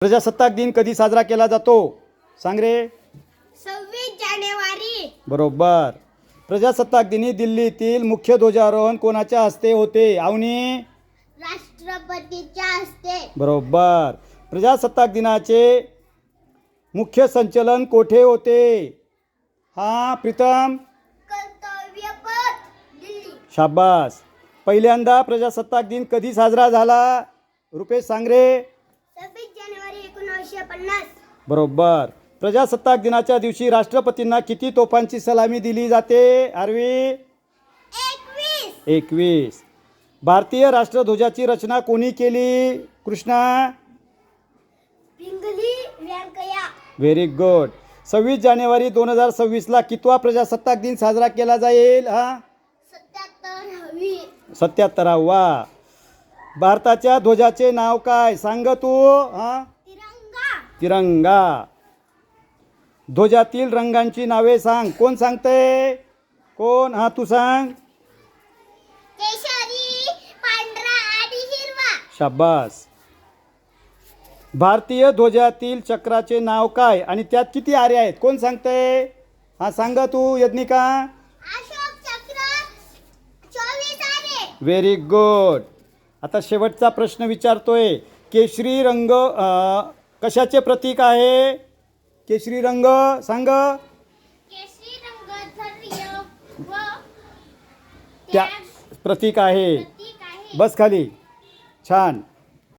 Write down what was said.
प्रजासत्ताक दिन कधी साजरा केला जातो? सांग रे. 26 जानेवारी. बरोबर. प्रजासत्ताक दिनी दिल्लीतील मुख्य ध्वजारोहण कोणाच्या हस्ते होते? अवनी. राष्ट्रपतीच्या हस्ते. बरोबर. प्रजासत्ताक दिनाचे मुख्य संचलन कोठे होते? हा प्रीतम. कर्तव्यपथ, दिल्ली. शाबास. पहिल्यांदा प्रजासत्ताक दिन कधी साजरा झाला? रुपेश सांग रे. 26 जानेवारी 1950. बरोबर. प्रजासत्ताक दिनाच्या दिवशी राष्ट्रपतींना किती तोफांची सलामी दिली जाते? आरवी. 21. 21. भारतीय राष्ट्रध्वजाची रचना कोणी केली? कृष्णा. पिंगली व्यंकय्या. Very good. 26 जानेवारी 2026ला कितवा प्रजासत्ताक दिन साजरा केला जाईल? हा 77वी. 77वा. भारताच्या ध्वजाचे नाव काय? सांग तू. हा तिरंगा. तिरंगा. ध्वजातील रंगांची नावे सांग. कोण सांगते? कोण? हा तू सांग. केशरी, पांढरा आणि हिरवा. शाबास. भारतीय ध्वजातील चक्राचे नाव काय आणि त्यात किती आरे आहेत? कोण सांगते? हा सांग तू यज्ञिका. अशोक चक्र 24 आहे. Very good. आता शेवटचा प्रश्न विचारतोय. केशरी रंग कशाचे प्रतीक आहे? केशरी रंग सांग. केशरी रंग धैर्य व त्या प्रतीक आहे. प्रतीक आहे. बस खाली. छान.